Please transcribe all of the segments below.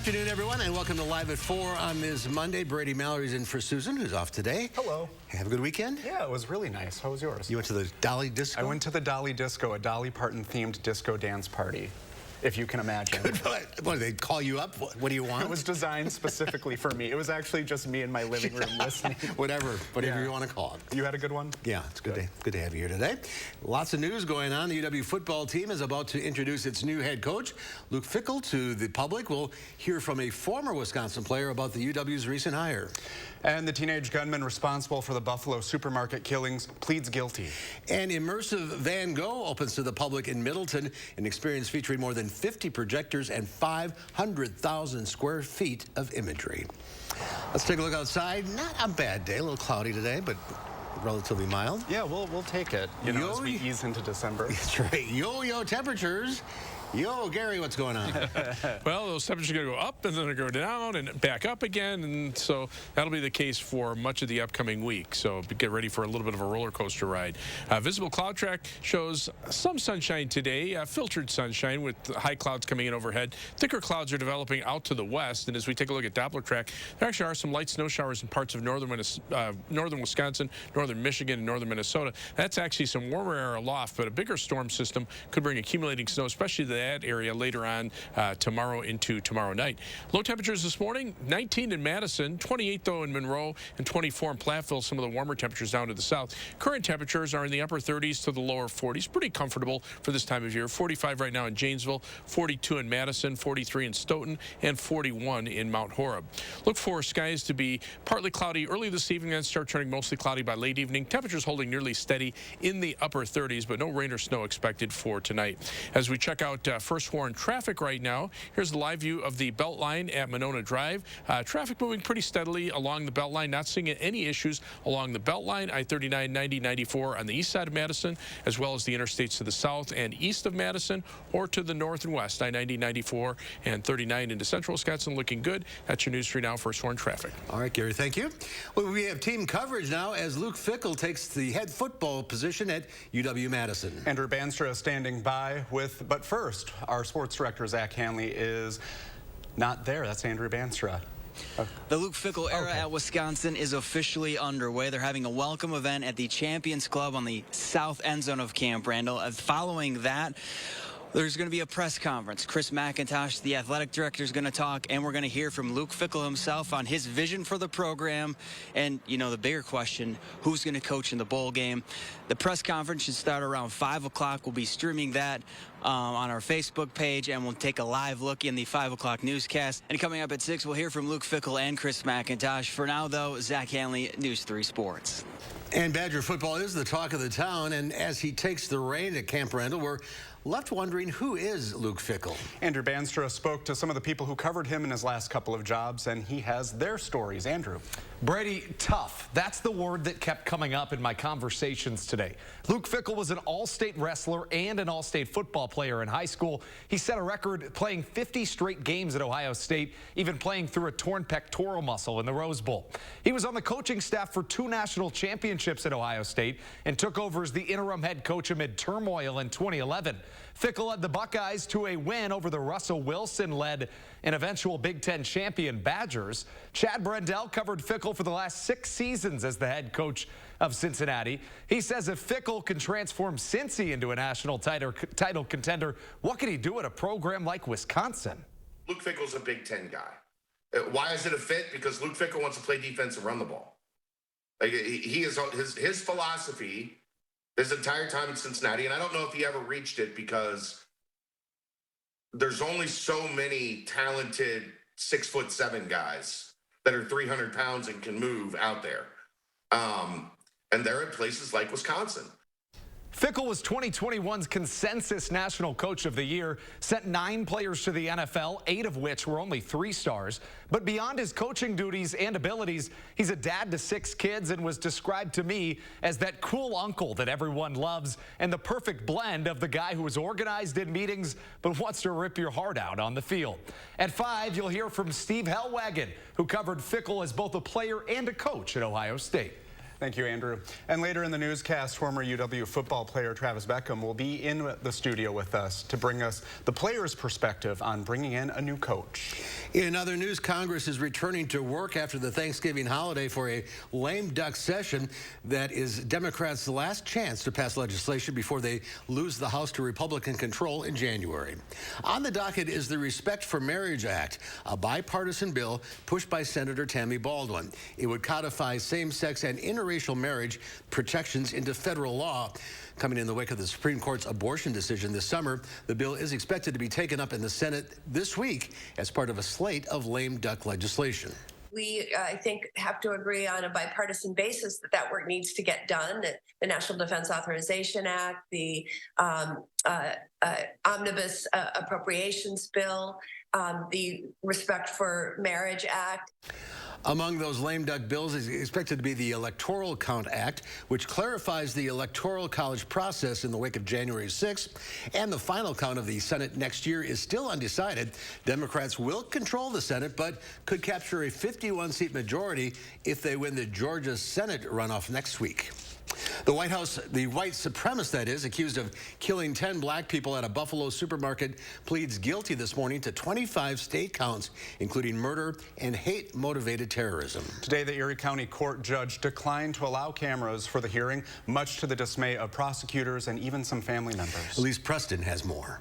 afternoon, everyone, and welcome to Live at 4 on this Monday. Brady Mallory's in for Susan, who's off today. Hello. Have a good weekend? Yeah, it was really nice. How was yours? You went to the Dolly Disco? I went to the Dolly Disco, a Dolly Parton-themed disco dance party, if you can imagine. Good. What, they call you up? What do you want? It was designed specifically for me. It was actually just me in my living room listening. Whatever you want to call it. You had a good one? Yeah, it's good to have you here today. Lots of news going on. The UW football team is about to introduce its new head coach, Luke Fickell, to the public. We'll hear from a former Wisconsin player about the UW's recent hire. And the teenage gunman responsible for the Buffalo supermarket killings pleads guilty. And immersive Van Gogh opens to the public in Middleton, an experience featuring more than 50 projectors and 500,000 square feet of imagery. Let's take a look outside. Not a bad day, a little cloudy today, but relatively mild. Yeah, we'll take it, as we ease into December. That's right. Yo-yo temperatures. Yo, Gary, what's going on? Well, those temperatures are going to go up and then they go down and back up again, and so that'll be the case for much of the upcoming week. So get ready for a little bit of a roller coaster ride. Visible cloud track shows some sunshine today, filtered sunshine with high clouds coming in overhead. Thicker clouds are developing out to the west, and as we take a look at Doppler track, there actually are some light snow showers in parts of northern Wisconsin, northern Michigan, and northern Minnesota. That's actually some warmer air aloft, but a bigger storm system could bring accumulating snow, especially to that area later on tomorrow into tomorrow night. Low temperatures this morning, 19 in Madison, 28 though in Monroe, and 24 in Platteville, some of the warmer temperatures down to the south. Current temperatures are in the upper 30s to the lower 40s, pretty comfortable for this time of year. 45 right now in Janesville, 42 in Madison, 43 in Stoughton, and 41 in Mount Horeb. Look for skies to be partly cloudy early this evening, then start turning mostly cloudy by late evening. Temperatures holding nearly steady in the upper 30s, but no rain or snow expected for tonight. As we check out First Warn traffic right now, here's the live view of the Beltline at Monona Drive. Traffic moving pretty steadily along the Beltline, not seeing any issues along the Beltline, I-39, 90, 94 on the east side of Madison, as well as the interstates to the south and east of Madison, or to the north and west, I-90, 94, and 39 into central Wisconsin looking good. That's your news for now, First Warn traffic. All right, Gary, thank you. Well, we have team coverage now as Luke Fickell takes the head football position at UW-Madison. Andrew Banstra standing by but first, our sports director, Zach Hanley, is not there. That's Andrew Banstra. The Luke Fickell era at Wisconsin is officially underway. They're having a welcome event at the Champions Club on the south end zone of Camp Randall. Following that, there's going to be a press conference. Chris McIntosh, the athletic director, is going to talk, and we're going to hear from Luke Fickell himself on his vision for the program. And, the bigger question, who's going to coach in the bowl game? The press conference should start around 5 o'clock. We'll be streaming that on our Facebook page, and we'll take a live look in the 5 o'clock newscast. And coming up at 6, we'll hear from Luke Fickell and Chris McIntosh. For now, though, Zach Hanley, News 3 Sports. And Badger football is the talk of the town, and as he takes the reign at Camp Randall, we're left wondering, who is Luke Fickell? Andrew Banstra spoke to some of the people who covered him in his last couple of jobs, and he has their stories. Andrew. Brady, tough. That's the word that kept coming up in my conversations today. Luke Fickell was an all-state wrestler and an all-state football player in high school. He set a record playing 50 straight games at Ohio State, even playing through a torn pectoral muscle in the Rose Bowl. He was on the coaching staff for 2 national championships at Ohio State and took over as the interim head coach amid turmoil in 2011. Fickell led the Buckeyes to a win over the Russell Wilson-led and eventual Big Ten champion Badgers. Chad Brendel covered Fickell for the last 6 seasons as the head coach of Cincinnati. He says if Fickell can transform Cincy into a national title contender, what can he do at a program like Wisconsin? Luke Fickell's a Big Ten guy. Why is it a fit? Because Luke Fickell wants to play defense and run the ball. Like he is his philosophy his entire time in Cincinnati, and I don't know if he ever reached it because there's only so many talented 6'7" guys that are 300 pounds and can move out there. And they're in places like Wisconsin. Fickell was 2021's consensus National Coach of the Year, sent 9 players to the NFL, 8 of which were only 3 stars. But beyond his coaching duties and abilities, he's a dad to 6 kids and was described to me as that cool uncle that everyone loves and the perfect blend of the guy who is organized in meetings but wants to rip your heart out on the field. At 5, you'll hear from Steve Hellwagon, who covered Fickell as both a player and a coach at Ohio State. Thank you, Andrew. And later in the newscast, former UW football player Travis Beckham will be in the studio with us to bring us the players' perspective on bringing in a new coach. In other news, Congress is returning to work after the Thanksgiving holiday for a lame duck session that is Democrats' last chance to pass legislation before they lose the House to Republican control in January. On the docket is the Respect for Marriage Act, a bipartisan bill pushed by Senator Tammy Baldwin. It would codify same-sex and interracial marriage protections into federal law. Coming in the wake of the Supreme Court's abortion decision this summer, the bill is expected to be taken up in the Senate this week as part of a slate of lame duck legislation. We, I think, have to agree on a bipartisan basis that work needs to get done. That the National Defense Authorization Act, the Omnibus Appropriations Bill, the Respect for Marriage Act. Among those lame duck bills is expected to be the Electoral Count Act, which clarifies the Electoral College process in the wake of January 6th. And the final count of the Senate next year is still undecided. Democrats will control the Senate, but could capture a 51-seat majority if they win the Georgia Senate runoff next week. The White House, the white supremacist that is, accused of killing 10 black people at a Buffalo supermarket, pleads guilty this morning to 25 state counts, including murder and hate-motivated terrorism. Today, the Erie County Court judge declined to allow cameras for the hearing, much to the dismay of prosecutors and even some family members. Elise Preston has more.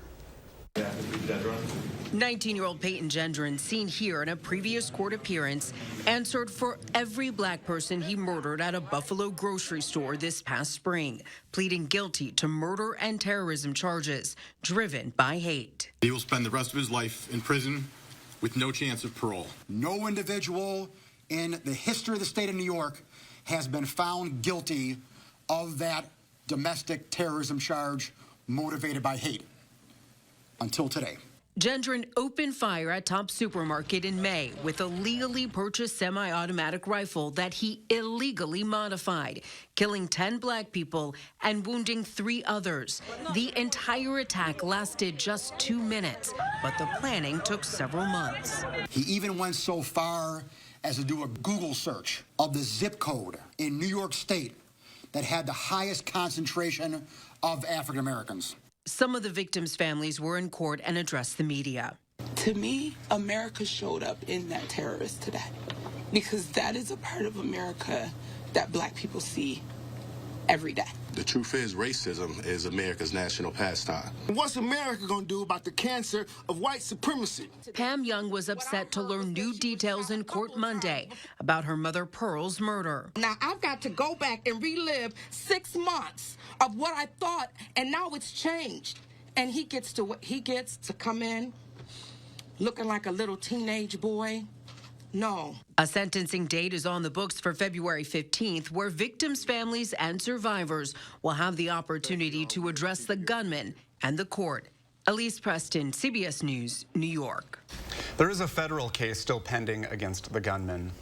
19-year-old Peyton Gendron, seen here in a previous court appearance, answered for every black person he murdered at a Buffalo grocery store this past spring, pleading guilty to murder and terrorism charges driven by hate. He will spend the rest of his life in prison with no chance of parole. No individual in the history of the state of New York has been found guilty of that domestic terrorism charge motivated by hate until today. Gendron opened fire at Top Supermarket in May with a legally purchased semi-automatic rifle that he illegally modified, killing 10 black people and wounding 3 others. The entire attack lasted just 2 minutes, but the planning took several months. He even went so far as to do a Google search of the zip code in New York State that had the highest concentration of African Americans. Some of the victims' families were in court and addressed the media. To me, America showed up in that terrorist today, because that is a part of America that black people see every day. The truth is, racism is America's national pastime. What's America gonna do about the cancer of white supremacy? Pam Young was upset to learn new details in court Monday about her mother Pearl's murder. Now I've got to go back and relive 6 months of what I thought, and now it's changed. And he gets to come in looking like a little teenage boy. No. A sentencing date is on the books for February 15th, where victims' families and survivors will have the opportunity to address the gunman and the court. Elise Preston, CBS News, New York. There is a federal case still pending against the gunman.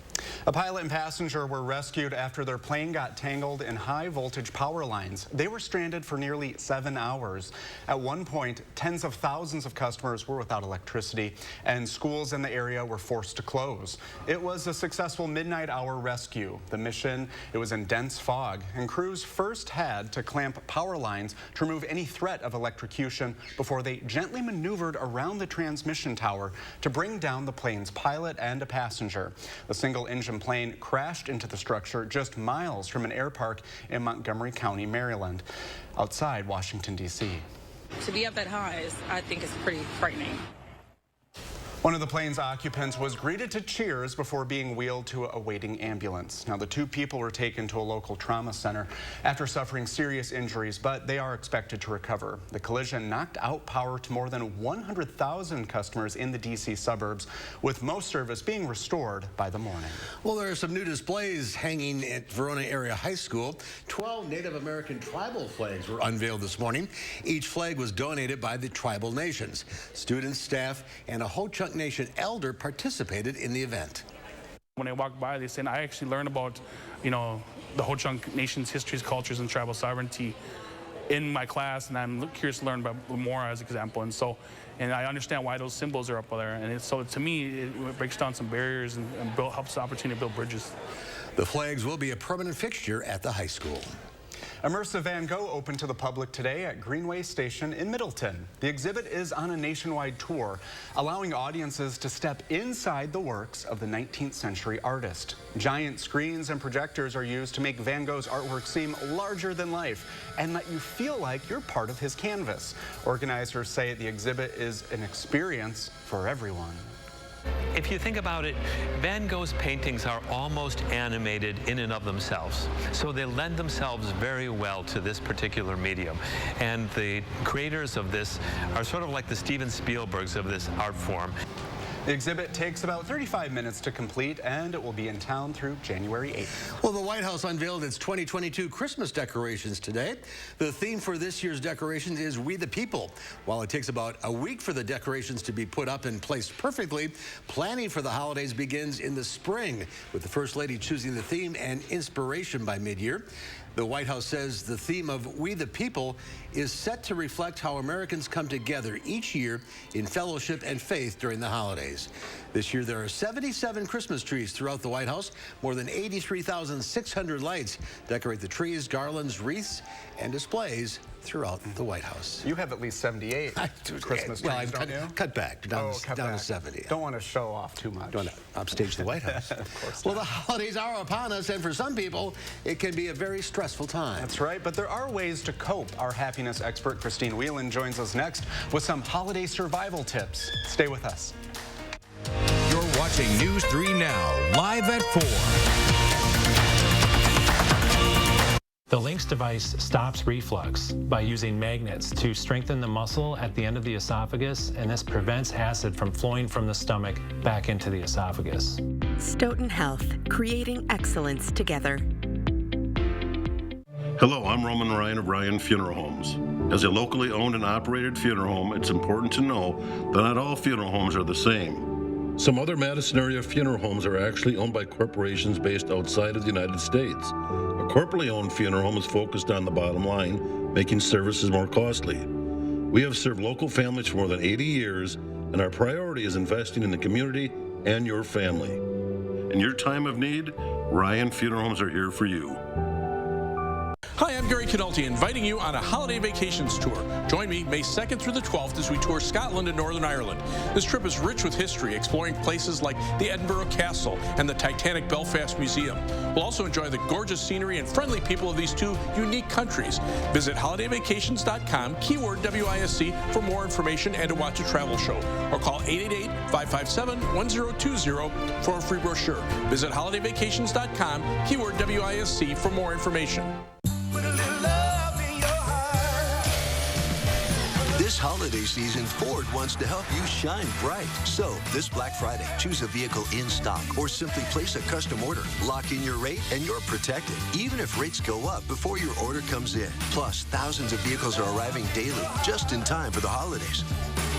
A pilot and passenger were rescued after their plane got tangled in high-voltage power lines. They were stranded for nearly 7 hours. At one point, tens of thousands of customers were without electricity, and schools in the area were forced to close. It was a successful midnight hour rescue. The mission, it was in dense fog, and crews first had to clamp power lines to remove any threat of electrocution before they gently maneuvered around the transmission tower to bring down the plane's pilot and a passenger. The single-engine plane crashed into the structure just miles from an air park in Montgomery County, Maryland, outside Washington, D.C. To be up that high, I think it's pretty frightening. One of the plane's occupants was greeted to cheers before being wheeled to a waiting ambulance. Now, the 2 people were taken to a local trauma center after suffering serious injuries, but they are expected to recover. The collision knocked out power to more than 100,000 customers in the D.C. suburbs, with most service being restored by the morning. Well, there are some new displays hanging at Verona Area High School. 12 Native American tribal flags were unveiled this morning. Each flag was donated by the tribal nations. Students, staff, and a Ho-Chunk Nation elder participated in the event. When I walk by, they say, I actually learned about, the Ho-Chunk Nation's histories, cultures, and tribal sovereignty in my class, and I'm curious to learn about more as an example. And I understand why those symbols are up there. And so to me, it breaks down some barriers and helps the opportunity to build bridges. The flags will be a permanent fixture at the high school. Immersive Van Gogh opened to the public today at Greenway Station in Middleton. The exhibit is on a nationwide tour, allowing audiences to step inside the works of the 19th century artist. Giant screens and projectors are used to make Van Gogh's artwork seem larger than life and let you feel like you're part of his canvas. Organizers say the exhibit is an experience for everyone. If you think about it, Van Gogh's paintings are almost animated in and of themselves. So they lend themselves very well to this particular medium. And the creators of this are sort of like the Steven Spielbergs of this art form. The exhibit takes about 35 minutes to complete, and it will be in town through January 8th. Well, the White House unveiled its 2022 Christmas decorations today. The theme for this year's decorations is We the People. While it takes about a week for the decorations to be put up and placed perfectly, planning for the holidays begins in the spring, with the First Lady choosing the theme and inspiration by mid-year. The White House says the theme of We the People is set to reflect how Americans come together each year in fellowship and faith during the holidays. This year, there are 77 Christmas trees throughout the White House. More than 83,600 lights decorate the trees, garlands, wreaths, and displays throughout the White House. You have at least 78 Christmas trees, I've don't you? cut back down to 70. Don't want to show off too much. Don't want to upstage the White House. Of course well, not. the holidays are upon us, and for some people, it can be a very stressful time. That's right, but there are ways to cope. Our happiness expert, Christine Whelan, joins us next with some holiday survival tips. Stay with us. You're watching News 3 Now, live at 4. The Lynx device stops reflux by using magnets to strengthen the muscle at the end of the esophagus, and this prevents acid from flowing from the stomach back into the esophagus. Stoughton Health, creating excellence together. Hello, I'm Roman Ryan of Ryan Funeral Homes. As a locally owned and operated funeral home, it's important to know that not all funeral homes are the same. Some other Madison area funeral homes are actually owned by corporations based outside of the United States. A corporately owned funeral home is focused on the bottom line, making services more costly. We have served local families for more than 80 years, and our priority is investing in the community and your family. In your time of need, Ryan Funeral Homes are here for you. Hi, I'm Gary Canulti, inviting you on a holiday vacations tour. Join me May 2nd through the 12th as we tour Scotland and Northern Ireland. This trip is rich with history, exploring places like the Edinburgh Castle and the Titanic Belfast Museum. We'll also enjoy the gorgeous scenery and friendly people of these two unique countries. Visit holidayvacations.com, keyword WISC, for more information and to watch a travel show. Or call 888-557-1020 for a free brochure. Visit holidayvacations.com, keyword WISC, for more information. This holiday season, Ford wants to help you shine bright. So, this Black Friday, choose a vehicle in stock or simply place a custom order. Lock in your rate and you're protected, even if rates go up before your order comes in. Plus, thousands of vehicles are arriving daily, just in time for the holidays.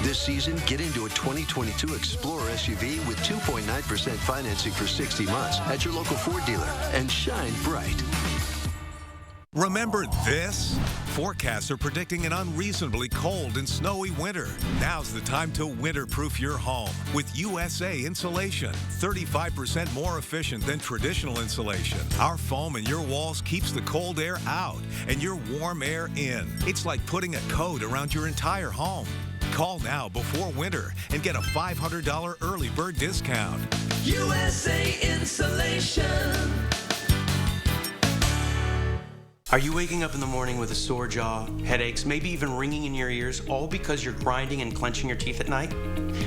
This season, get into a 2022 Explorer SUV with 2.9% financing for 60 months at your local Ford dealer and shine bright. Remember this? Forecasts are predicting an unreasonably cold and snowy winter. Now's the time to winterproof your home with USA Insulation. 35% more efficient than traditional insulation. Our foam in your walls keeps the cold air out and your warm air in. It's like putting a coat around your entire home. Call now before winter and get a $500 early bird discount. USA Insulation. Are you waking up in the morning with a sore jaw, headaches, maybe even ringing in your ears, all because you're grinding and clenching your teeth at night?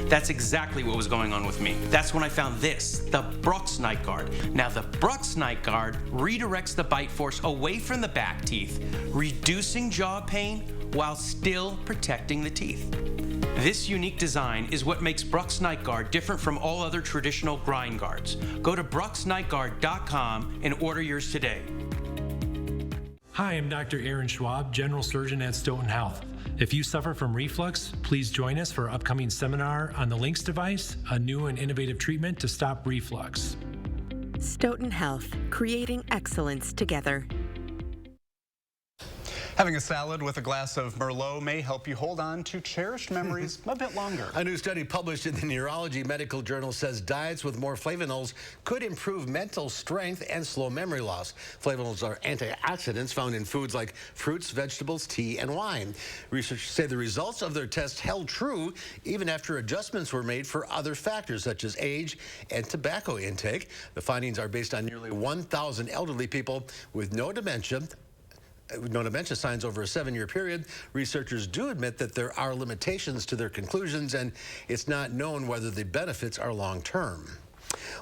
That's exactly what was going on with me. That's when I found this, the Brux Night Guard. Now, the Brux Night Guard redirects the bite force away from the back teeth, reducing jaw pain while still protecting the teeth. This unique design is what makes Brux Night Guard different from all other traditional grind guards. Go to bruxnightguard.com and order yours today. Hi, I'm Dr. Aaron Schwab, General Surgeon at Stoughton Health. If you suffer from reflux, please join us for our upcoming seminar on the Lynx device, a new and innovative treatment to stop reflux. Stoughton Health, creating excellence together. Having a salad with a glass of Merlot may help you hold on to cherished memories a bit longer. A new study published in the Neurology Medical Journal says diets with more flavonols could improve mental strength and slow memory loss. Flavonols are antioxidants found in foods like fruits, vegetables, tea, and wine. Researchers say the results of their test held true even after adjustments were made for other factors such as age and tobacco intake. The findings are based on nearly 1,000 elderly people with no dementia signs over a 7-year period. Researchers do admit that there are limitations to their conclusions, and it's not known whether the benefits are long-term.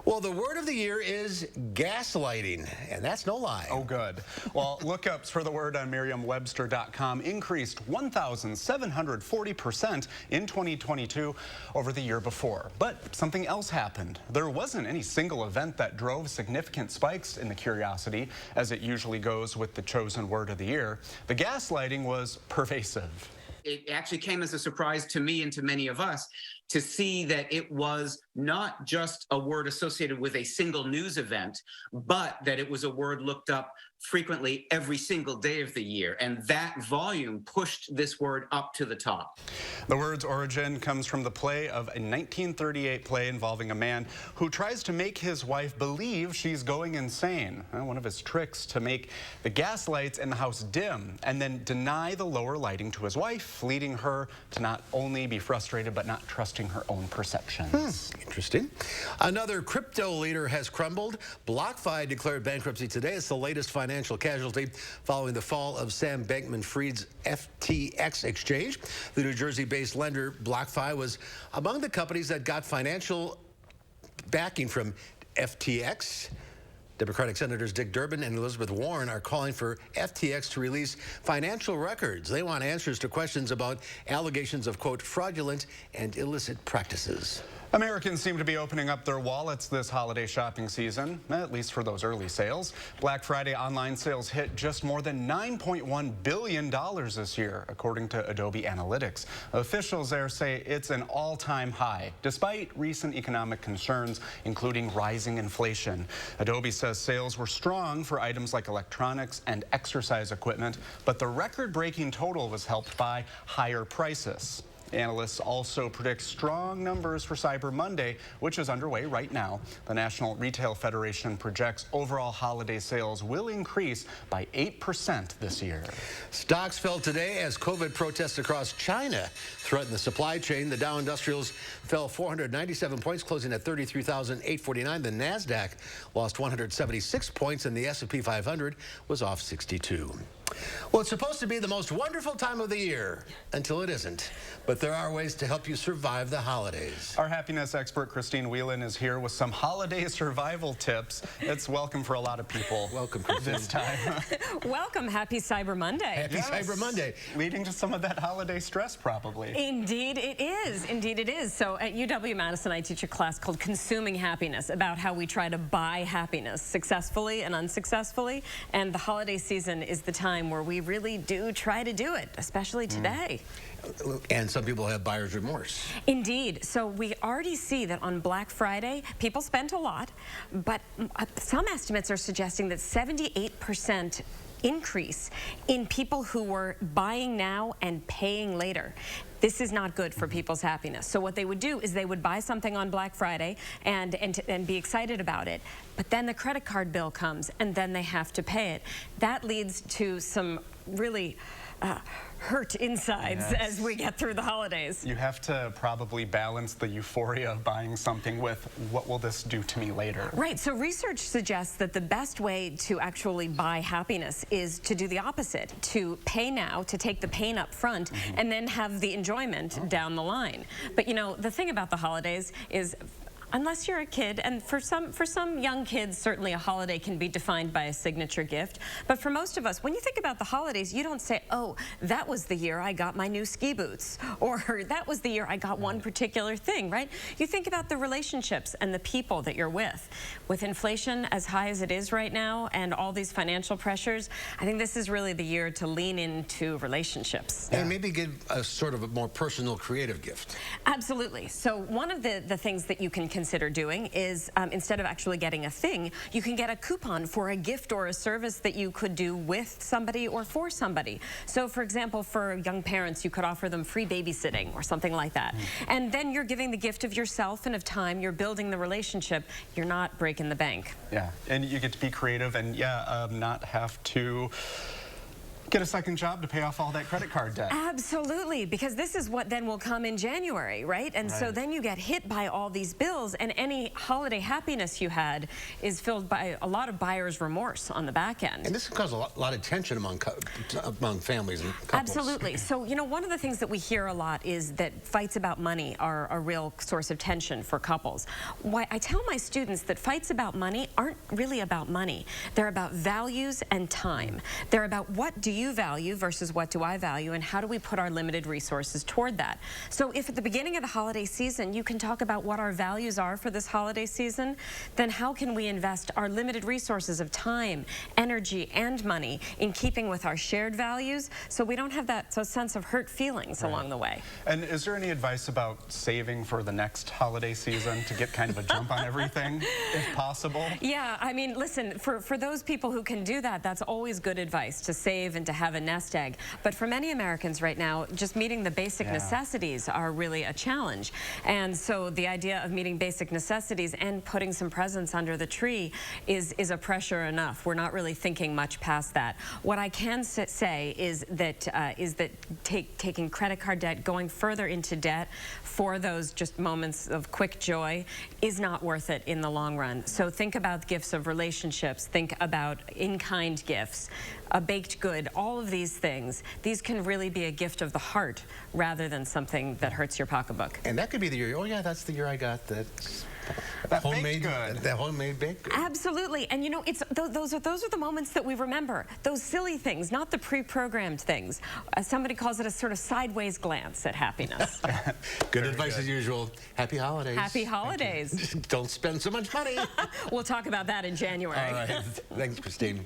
Well, the word of the year is gaslighting, and that's no lie. Oh, good. Well, lookups for the word on Merriam-Webster.com increased 1,740% in 2022 over the year before. But something else happened. There wasn't any single event that drove significant spikes in the curiosity, as it usually goes with the chosen word of the year. The gaslighting was pervasive. It actually came as a surprise to me and to many of us to see that it was not just a word associated with a single news event, but that it was a word looked up frequently every single day of the year. And that volume pushed this word up to the top. The word's origin comes from the play of a 1938 play involving a man who tries to make his wife believe she's going insane. One of his tricks to make the gas lights in the house dim and then deny the lower lighting to his wife, leading her to not only be frustrated but not trusting her own perceptions. Interesting. Another crypto leader has crumbled. BlockFi declared bankruptcy today. It's the latest financial casualty following the fall of Sam Bankman-Fried's FTX exchange. The New Jersey-based lender BlockFi was among the companies that got financial backing from FTX. Democratic Senators Dick Durbin and Elizabeth Warren are calling for FTX to release financial records. They want answers to questions about allegations of, quote, fraudulent and illicit practices. Americans seem to be opening up their wallets this holiday shopping season, at least for those early sales. Black Friday online sales hit just more than $9.1 billion this year, according to Adobe Analytics. Officials there say it's an all-time high, despite recent economic concerns, including rising inflation. Adobe says sales were strong for items like electronics and exercise equipment, but the record-breaking total was helped by higher prices. Analysts also predict strong numbers for Cyber Monday, which is underway right now. The National Retail Federation projects overall holiday sales will increase by 8% this year. Stocks fell today as COVID protests across China threatened the supply chain. The Dow Industrials fell 497 points, closing at 33,849. The NASDAQ lost 176 points, and the S&P 500 was off 62. Well, it's supposed to be the most wonderful time of the year until it isn't. But there are ways to help you survive the holidays. Our happiness expert, Christine Whelan, is here with some holiday survival tips. It's welcome for a lot of people. Welcome, Christine. This time. Welcome. Happy Cyber Monday. Happy Cyber Monday. Leading to some of that holiday stress, probably. Indeed it is. Indeed it is. So at UW-Madison, I teach a class called Consuming Happiness, about how we try to buy happiness successfully and unsuccessfully. And the holiday season is the time where we really do try to do it, especially today. And some people have buyer's remorse. Indeed. So we already see that on Black Friday, people spent a lot, but some estimates are suggesting that 78% increase in people who were buying now and paying later. This is not good for people's happiness. So what they would do is they would buy something on Black Friday and be excited about it, but then the credit card bill comes and then they have to pay it. That leads to some really hurt insides as we get through the holidays. You have to probably balance the euphoria of buying something with what will this do to me later. Right, so research suggests that the best way to actually buy happiness is to do the opposite, to pay now, to take the pain up front, and then have the enjoyment down the line. But you know, the thing about the holidays is, unless you're a kid, and for some young kids, certainly a holiday can be defined by a signature gift. But for most of us, when you think about the holidays, you don't say, oh, that was the year I got my new ski boots, or that was the year I got one particular thing, right? You think about the relationships and the people that you're with. With inflation as high as it is right now and all these financial pressures, I think this is really the year to lean into relationships. And maybe give a sort of a more personal, creative gift. Absolutely. So one of the things that you can consider doing is instead of actually getting a thing, you can get a coupon for a gift or a service that you could do with somebody or for somebody. So for example, for young parents, you could offer them free babysitting or something like that. And then you're giving the gift of yourself and of time, you're building the relationship, you're not breaking the bank. Yeah, and you get to be creative and not have to get a second job to pay off all that credit card debt. Absolutely, because this is what then will come in January, right? And so then you get hit by all these bills, and any holiday happiness you had is filled by a lot of buyer's remorse on the back end. And this can cause a lot of tension among families and couples. Absolutely. So, you know, one of the things that we hear a lot is that fights about money are a real source of tension for couples. Why I tell my students that fights about money aren't really about money. They're about values and time. They're about what do you value versus what do I value, and how do we put our limited resources toward that. So if at the beginning of the holiday season you can talk about what our values are for this holiday season, then how can we invest our limited resources of time, energy, and money in keeping with our shared values so we don't have that sense of hurt feelings along the way. And is there any advice about saving for the next holiday season to get kind of a jump on everything, if possible? Yeah, I mean, listen, for those people who can do that, that's always good advice, to save and to have a nest egg. But for many Americans right now, just meeting the basic necessities are really a challenge. And so the idea of meeting basic necessities and putting some presents under the tree is a pressure enough. We're not really thinking much past that. What I can say is that taking credit card debt, going further into debt for those just moments of quick joy is not worth it in the long run. So think about gifts of relationships, think about in-kind gifts, a baked good, all of these things. These can really be a gift of the heart rather than something that hurts your pocketbook. And that could be the year, oh yeah, that's the year I got that homemade good. That homemade baked good. Absolutely. And you know, it's those are the moments that we remember. Those silly things, not the pre-programmed things. Somebody calls it a sort of sideways glance at happiness. Good advice as usual. Happy holidays. Happy holidays. Don't spend so much money. We'll talk about that in January. All right. Thanks, Christine.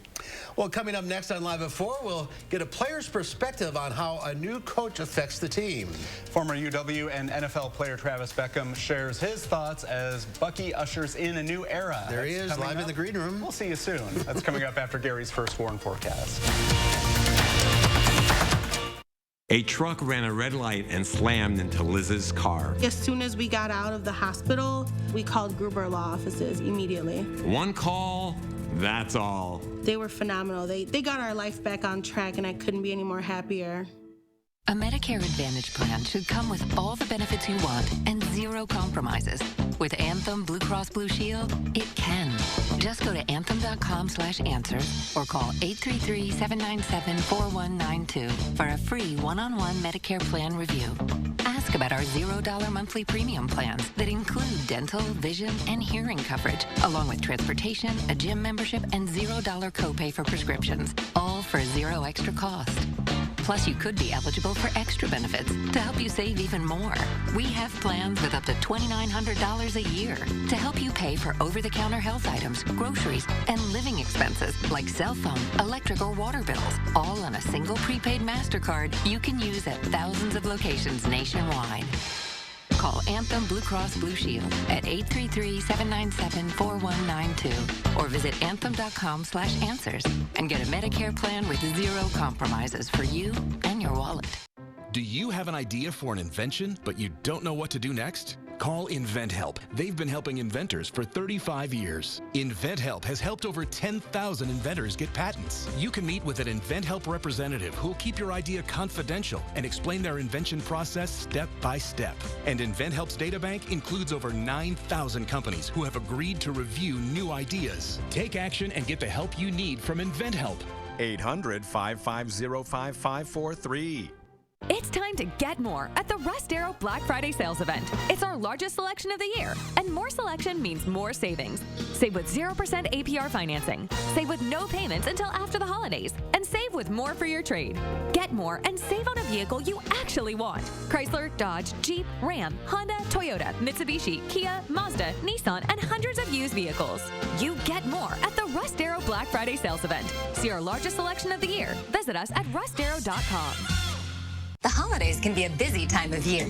Well, coming up next on Live at 4, we'll get a player's perspective on how a new coach affects the team. Former UW and NFL player Travis Beckham shares his thoughts as Bucky ushers in a new era. There he is, live in the green room. We'll see you soon. That's coming up after Gary's first warn forecast. A truck ran a red light and slammed into Liz's car. As soon as we got out of the hospital, we called Gruber Law Offices immediately. One call, that's all. They were phenomenal. They got our life back on track, and I couldn't be any more happier. A Medicare Advantage plan should come with all the benefits you want and zero compromises. With Anthem Blue Cross Blue Shield, it can. Just go to anthem.com/answers or call 833-797-4192 for a free one-on-one Medicare plan review. Ask about our $0 monthly premium plans that include dental, vision, and hearing coverage, along with transportation, a gym membership, and $0 copay for prescriptions, all for zero extra cost. Plus, you could be eligible for extra benefits to help you save even more. We have plans with up to $2,900 a year to help you pay for over-the-counter health items, groceries, and living expenses like cell phone, electric, or water bills, all on a single prepaid MasterCard you can use at thousands of locations nationwide. Call Anthem Blue Cross Blue Shield at 833-797-4192 or visit anthem.com/answers and get a Medicare plan with zero compromises for you and your wallet. Do you have an idea for an invention, but you don't know what to do next? Call InventHelp. They've been helping inventors for 35 years. InventHelp has helped over 10,000 inventors get patents. You can meet with an InventHelp representative who'll keep your idea confidential and explain their invention process step by step. And InventHelp's databank includes over 9,000 companies who have agreed to review new ideas. Take action and get the help you need from InventHelp. 800-550-5543. It's time to get more at the Rust Arrow Black Friday sales event. It's our largest selection of the year, and more selection means more savings. Save with 0% APR financing. Save with no payments until after the holidays, and save with more for your trade. Get more and save on a vehicle you actually want. Chrysler, Dodge, Jeep, Ram, Honda, Toyota, Mitsubishi, Kia, Mazda, Nissan, and hundreds of used vehicles. You get more at the Rust Arrow Black Friday sales event. See our largest selection of the year. Visit us at rustarrow.com. The holidays can be a busy time of year.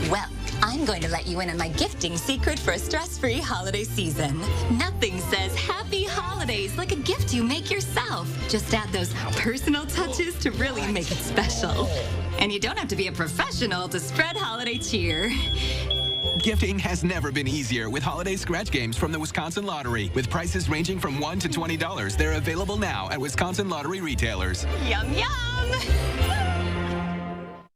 Well, I'm going to let you in on my gifting secret for a stress-free holiday season. Nothing says happy holidays like a gift you make yourself. Just add those personal touches to really make it special. And you don't have to be a professional to spread holiday cheer. Gifting has never been easier with holiday scratch games from the Wisconsin Lottery. With prices ranging from $1 to $20, they're available now at Wisconsin Lottery retailers. Yum, yum!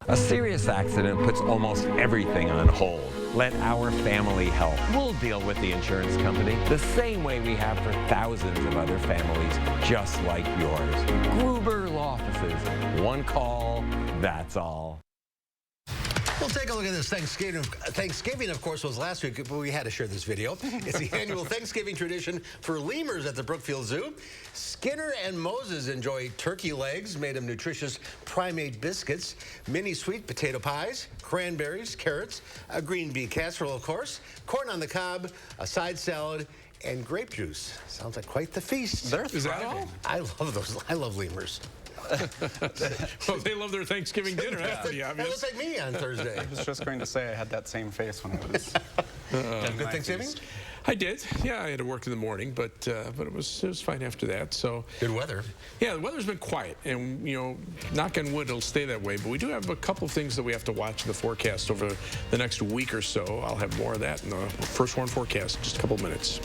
A serious accident puts almost everything on hold. Let our family help. We'll deal with the insurance company the same way we have for thousands of other families just like yours. Gruber Law Offices. One call, that's all. We'll take a look at this Thanksgiving. Thanksgiving, of course, was last week, but we had to share this video. It's the annual Thanksgiving tradition for lemurs at the Brookfield Zoo. Skinner and Moses enjoy turkey legs made of nutritious primate biscuits, mini sweet potato pies, cranberries, carrots, a green bean casserole, of course, corn on the cob, a side salad, and grape juice. Sounds like quite the feast. Is that all? I love those. I love lemurs. Well, they love their Thanksgiving dinner. That's pretty obvious. That looks like me on Thursday. I was just going to say I had that same face when I was. Have a good Thanksgiving? I did. Yeah, I had to work in the morning, but it was fine after that. So good weather. Yeah, the weather's been quiet, and knock on wood, it'll stay that way. But we do have a couple of things that we have to watch in the forecast over the next week or so. I'll have more of that in the First Warn forecast in just a couple of minutes.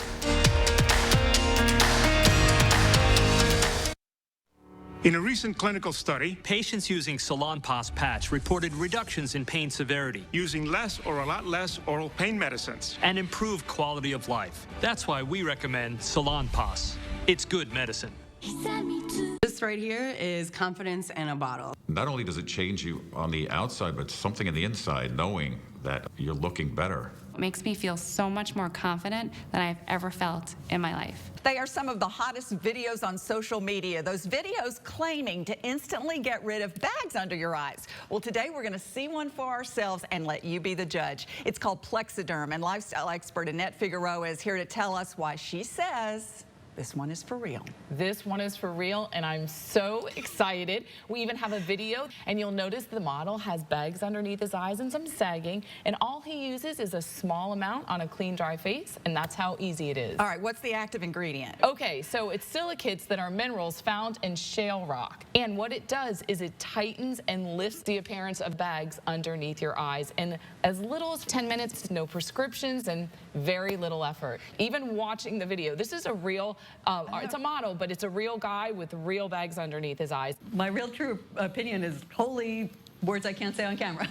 In a recent clinical study, patients using Salonpas patch reported reductions in pain severity, using less or a lot less oral pain medicines, and improved quality of life. That's why we recommend Salonpas. It's good medicine. This right here is confidence in a bottle. Not only does it change you on the outside, but something in the inside, knowing that you're looking better. It makes me feel so much more confident than I've ever felt in my life. They are some of the hottest videos on social media. Those videos claiming to instantly get rid of bags under your eyes. Well, today we're going to see one for ourselves and let you be the judge. It's called Plexiderm, and lifestyle expert Annette Figueroa is here to tell us why she says this one is for real. This one is for real, and I'm so excited. We even have a video, and you'll notice the model has bags underneath his eyes and some sagging, and all he uses is a small amount on a clean, dry face, and that's how easy it is. All right, what's the active ingredient? Okay, so it's silicates that are minerals found in shale rock, and what it does is it tightens and lifts the appearance of bags underneath your eyes in as little as 10 minutes, no prescriptions, and very little effort. Even watching the video, this is a real it's a model, but it's a real guy with real bags underneath his eyes. My real true opinion is holy words I can't say on camera.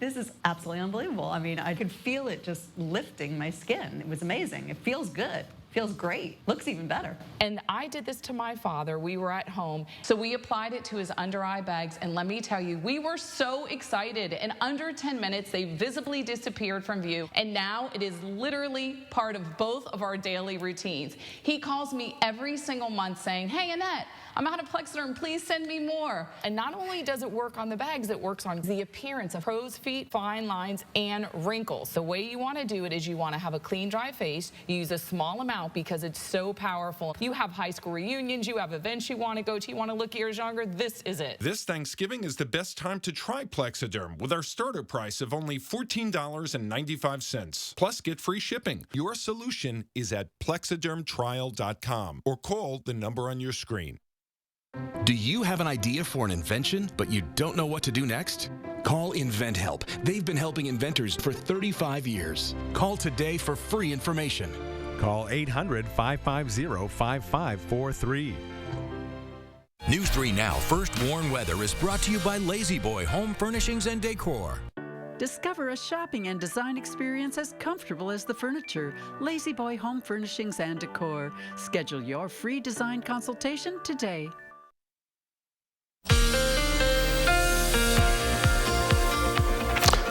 This is absolutely unbelievable. I mean, I could feel it just lifting my skin. It was amazing. It feels good. Feels great. Looks even better. And I did this to my father. We were at home, so we applied it to his under eye bags, and let me tell you, we were so excited. In under 10 minutes, they visibly disappeared from view, and now it is literally part of both of our daily routines. He calls me every single month saying, "Hey, Annette, I'm out of Plexiderm, please send me more." And not only does it work on the bags, it works on the appearance of crow's feet, fine lines, and wrinkles. The way you want to do it is you want to have a clean, dry face. You use a small amount because it's so powerful. You have high school reunions, you have events you want to go to, you want to look years younger, this is it. This Thanksgiving is the best time to try Plexiderm with our starter price of only $14.95. Plus, get free shipping. Your solution is at plexidermtrial.com or call the number on your screen. Do you have an idea for an invention, but you don't know what to do next? Call InventHelp. They've been helping inventors for 35 years. Call today for free information. Call 800-550-5543. News 3 Now First Warn Weather is brought to you by Lazy Boy Home Furnishings and Decor. Discover a shopping and design experience as comfortable as the furniture. Lazy Boy Home Furnishings and Decor. Schedule your free design consultation today.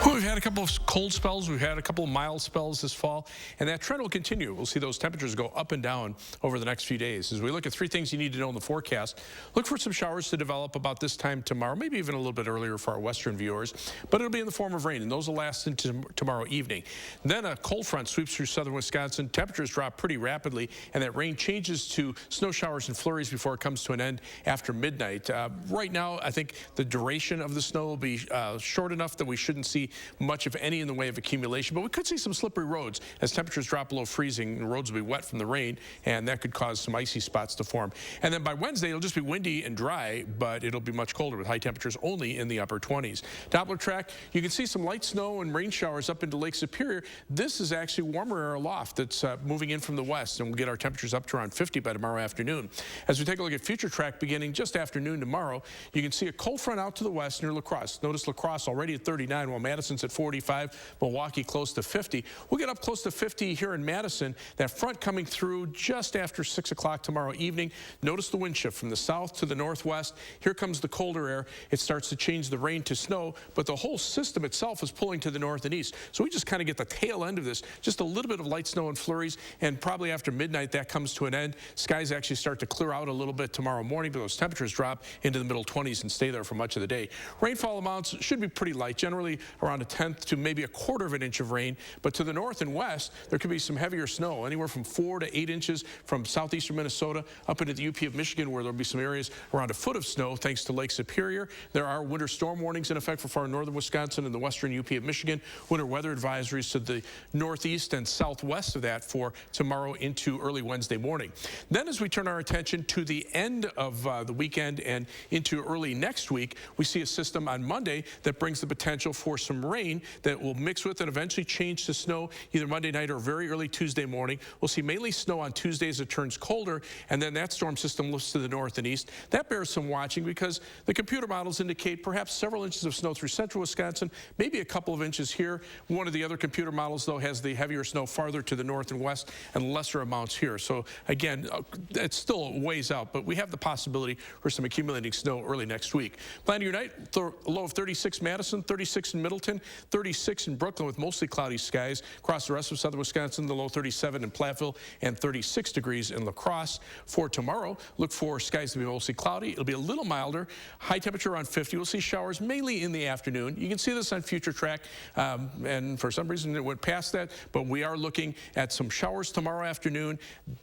Well, we've had a couple of cold spells. We've had a couple of mild spells this fall, and that trend will continue. We'll see those temperatures go up and down over the next few days. As we look at 3 things you need to know in the forecast, look for some showers to develop about this time tomorrow, maybe even a little bit earlier for our western viewers, but it'll be in the form of rain, and those will last into tomorrow evening. Then a cold front sweeps through southern Wisconsin. Temperatures drop pretty rapidly, and that rain changes to snow showers and flurries before it comes to an end after midnight. Right now, I think the duration of the snow will be short enough that we shouldn't see much much, if any, in the way of accumulation, but we could see some slippery roads as temperatures drop below freezing. And roads will be wet from the rain, and that could cause some icy spots to form. And then by Wednesday, it'll just be windy and dry, but it'll be much colder with high temperatures only in the upper 20s. Doppler track, you can see some light snow and rain showers up into Lake Superior. This is actually warmer air aloft that's moving in from the west, and we'll get our temperatures up to around 50 by tomorrow afternoon. As we take a look at future track beginning just afternoon tomorrow, you can see a cold front out to the west near La Crosse. Notice La Crosse already at 39, while Madison's at 45, Milwaukee close to 50. We'll get up close to 50 here in Madison. That front coming through just after 6 o'clock tomorrow evening. Notice the wind shift from the south to the northwest. Here comes the colder air. It starts to change the rain to snow, but the whole system itself is pulling to the north and east. So we just kind of get the tail end of this, just a little bit of light snow and flurries, and probably after midnight that comes to an end. Skies actually start to clear out a little bit tomorrow morning, but those temperatures drop into the middle 20s and stay there for much of the day. Rainfall amounts should be pretty light, generally around a tenth to maybe a quarter of an inch of rain, but to the north and west, there could be some heavier snow, anywhere from 4 to 8 inches from southeastern Minnesota up into the UP of Michigan, where there'll be some areas around a foot of snow thanks to Lake Superior. There are winter storm warnings in effect for far northern Wisconsin and the western UP of Michigan. Winter weather advisories to the northeast and southwest of that for tomorrow into early Wednesday morning. Then as we turn our attention to the end of the weekend and into early next week, we see a system on Monday that brings the potential for some rain that will mix with and eventually change to snow either Monday night or very early Tuesday morning. We'll see mainly snow on Tuesday as it turns colder, and then that storm system lifts to the north and east. That bears some watching because the computer models indicate perhaps several inches of snow through central Wisconsin, maybe a couple of inches here. One of the other computer models, though, has the heavier snow farther to the north and west and lesser amounts here. So again, it's still a ways out, but we have the possibility for some accumulating snow early next week. Plan your night, low of 36 Madison, 36 in Middleton, 36 in Brooklyn with mostly cloudy skies. Across the rest of southern Wisconsin, the low 37 in Platteville and 36 degrees in La Crosse. For tomorrow, look for skies to be mostly cloudy. It'll be a little milder. High temperature around 50. We'll see showers mainly in the afternoon. You can see this on future track, and for some reason it went past that, but we are looking at some showers tomorrow afternoon.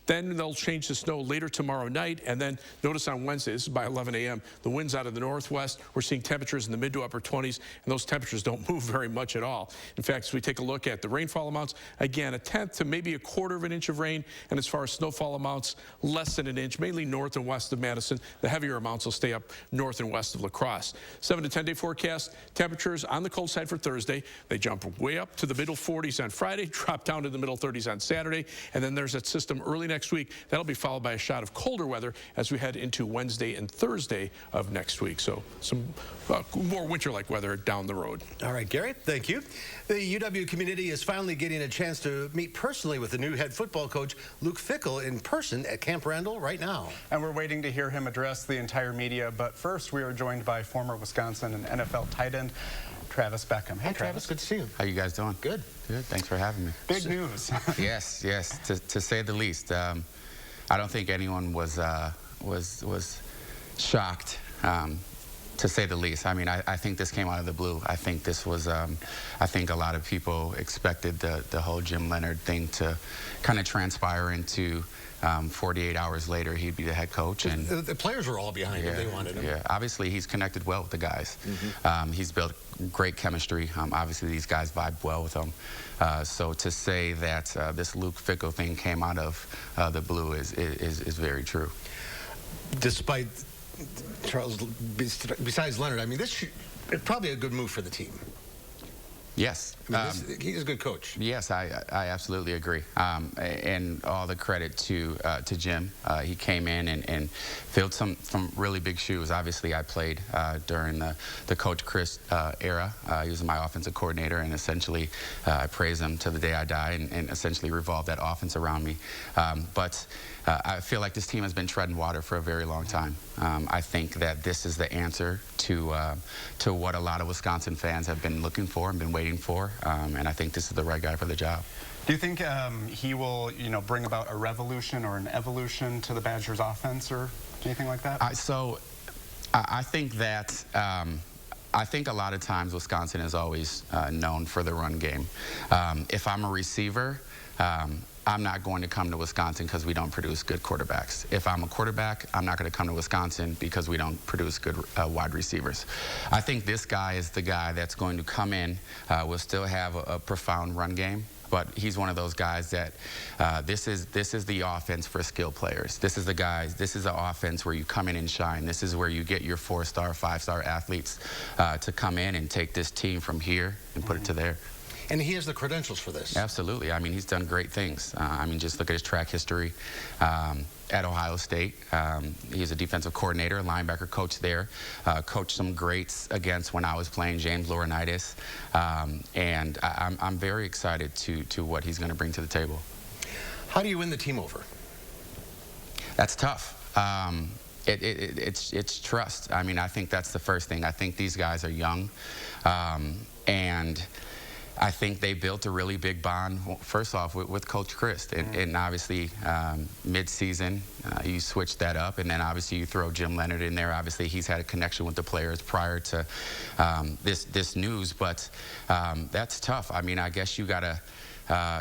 Then they'll change to snow later tomorrow night, and then notice on Wednesday, this is by 11 a.m., the winds out of the northwest. We're seeing temperatures in the mid to upper 20s, and those temperatures don't move very much at all. In fact, as we take a look at the rainfall amounts, again, a tenth to maybe a quarter of an inch of rain, and as far as snowfall amounts, less than an inch, mainly north and west of Madison. The heavier amounts will stay up north and west of La Crosse. 7 to 10 day forecast, temperatures on the cold side for Thursday. They jump way up to the middle 40s on Friday, drop down to the middle 30s on Saturday, and then there's that system early next week. That'll be followed by a shot of colder weather as we head into Wednesday and Thursday of next week. So some more winter-like weather down the road. All right, Gary, thank you. The UW community is finally getting a chance to meet personally with the new head football coach, Luke Fickell, in person at Camp Randall right now. And we're waiting to hear him address the entire media, but first we are joined by former Wisconsin and NFL tight end, Travis Beckham. Hey, Travis, good to see you. How you guys doing? Good. Good, thanks for having me. Big news. Yes, to say the least. I don't think anyone was shocked, to say the least. I mean, I think this came out of the blue. I think this was, I think a lot of people expected the whole Jim Leonard thing to kind of transpire into 48 hours later, he'd be the head coach. And the players were all behind him. They wanted him. Yeah, obviously he's connected well with the guys. He's built great chemistry. Obviously these guys vibe well with him. So to say that this Luke Fickell thing came out of the blue is very true. Despite Charles, besides Leonard, I mean, this is probably a good move for the team. Yes. I mean, he's a good coach. Yes, I absolutely agree. And all the credit to Jim. He came in and filled some really big shoes. Obviously, I played during the Coach Chris era. He was my offensive coordinator, and essentially I praise him to the day I die and essentially revolved that offense around me. But I feel like this team has been treading water for a very long time. I think that this is the answer to what a lot of Wisconsin fans have been looking for and been waiting for, and I think this is the right guy for the job. Do you think he will, bring about a revolution or an evolution to the Badgers' offense or anything like that? I think that I think a lot of times Wisconsin is always known for the run game. If I'm a receiver, I'm not going to come to Wisconsin because we don't produce good quarterbacks. If I'm a quarterback, I'm not going to come to Wisconsin because we don't produce good wide receivers. I think this guy is the guy that's going to come in. We'll still have a profound run game, but he's one of those guys that this is the offense for skill players. This is the offense where you come in and shine. This is where you get your 4-star, 5-star athletes to come in and take this team from here and put it to there. And he has the credentials for this. Absolutely. I mean, he's done great things. I mean, just look at his track history. At Ohio State, he's a defensive coordinator, linebacker coach there. Coached some greats against when I was playing, James Laurinaitis. And I'm very excited to what he's going to bring to the table. How do you win the team over? That's tough. It's trust. I mean, I think that's the first thing. I think these guys are young, and I think they built a really big bond, first off, with Coach Chris. And obviously, mid-season, you switch that up, and then obviously you throw Jim Leonard in there. Obviously, he's had a connection with the players prior to this news, but that's tough. I mean, I guess you got to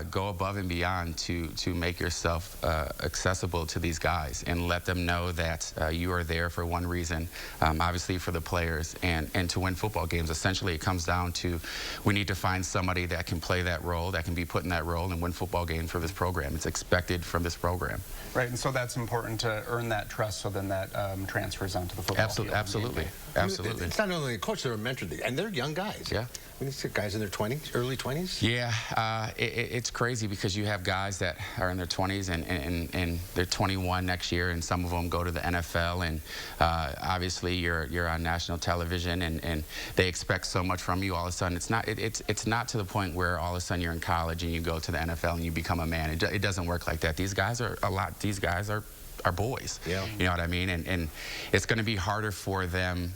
go above and beyond to make yourself accessible to these guys and let them know that you are there for one reason, obviously for the players and to win football games. Essentially, it comes down to we need to find somebody that can play that role, that can be put in that role and win football games for this program. It's expected from this program. Right, and so that's important to earn that trust so then that transfers onto the football field. Absolutely. Absolutely. It's not only a coach, they're a mentor, and they're young guys. Yeah. I mean, these are guys in their 20s, early 20s? Yeah, it's crazy because you have guys that are in their 20s and they're 21 next year, and some of them go to the NFL, and obviously you're on national television, and they expect so much from you. All of a sudden, it's not to the point where all of a sudden you're in college and you go to the NFL and you become a man. It doesn't work like that. These guys are boys. Yeah. You know what I mean? And it's going to be harder for them